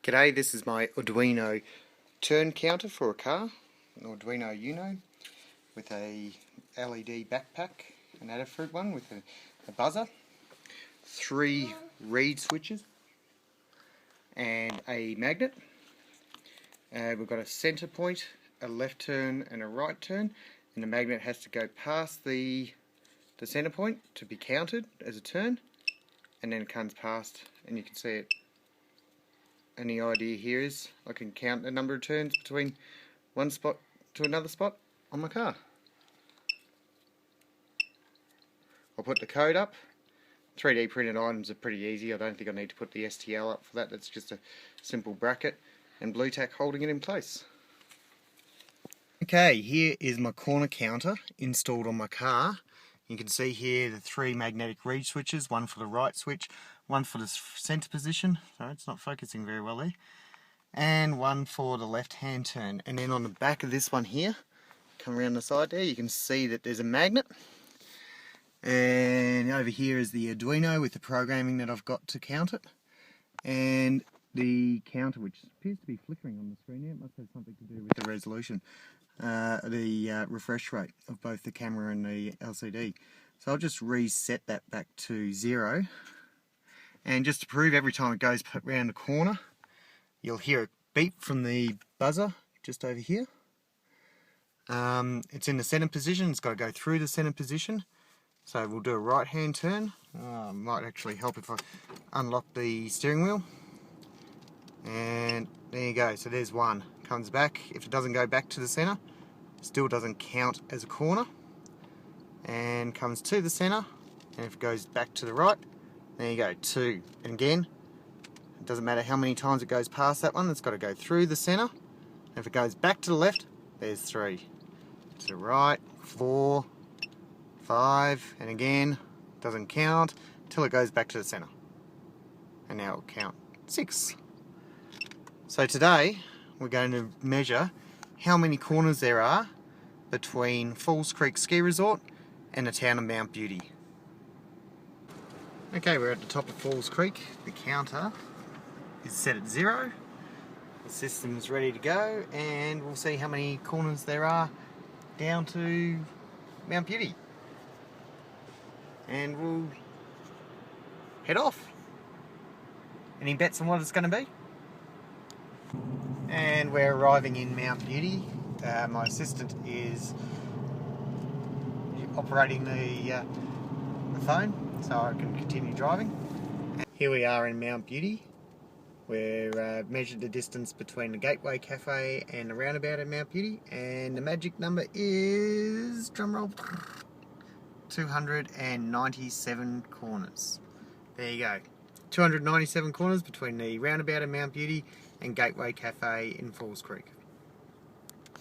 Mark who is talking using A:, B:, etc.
A: G'day, this is my Arduino turn counter for a car, an Arduino Uno with a LED backpack, an Adafruit one with a buzzer, 3 reed switches and a magnet. We've got a centre point, a left turn and a right turn, and the magnet has to go past the centre point to be counted as a turn, and then it comes past and you can see it. And the idea here is I can count the number of turns between one spot to another spot on my car. I'll put the code up. 3D printed items are pretty easy. I don't think I need to put the STL up for that. That's just a simple bracket and blue tack holding it in place. Okay, here is my corner counter installed on my car. You can see here the 3 magnetic reed switches, one for the right switch, one for the centre position, sorry it's not focusing very well there, and one for the left hand turn. And then on the back of this one here, come around the side there, you can see that there's a magnet. And over here is the Arduino with the programming that I've got to count it. And the counter, which appears to be flickering on the screen here, it must have something to do with the resolution. The refresh rate of both the camera and the LCD. So I'll just reset that back to 0, and just to prove, every time it goes around the corner you'll hear a beep from the buzzer just over here. It's in the center position, it's got to go through the center position, so we'll do a right hand turn. Might actually help if I unlock the steering wheel, and there you go. So there's one, comes back. If it doesn't go back to the center, still doesn't count as a corner, and comes to the center, and if it goes back to the right, there you go, 2. And again, it doesn't matter how many times it goes past that one, it's got to go through the center. And if it goes back to the left, there's 3. To the right, 4, 5, and again, doesn't count till it goes back to the center. And now it'll count 6. So today we're going to measure how many corners there are between Falls Creek Ski Resort and the town of Mount Beauty. Okay, we're at the top of Falls Creek. The counter is set at 0. The system's ready to go, and we'll see how many corners there are down to Mount Beauty. And we'll head off. Any bets on what it's going to be? And we're arriving in Mount Beauty. My assistant is operating the phone so I can continue driving. Here we are in Mount Beauty. We've measured the distance between the Gateway Cafe and the roundabout at Mount Beauty, and the magic number is, drumroll, 297 corners. There you go. 297 corners between the roundabout at Mount Beauty and Gateway Cafe in Falls Creek.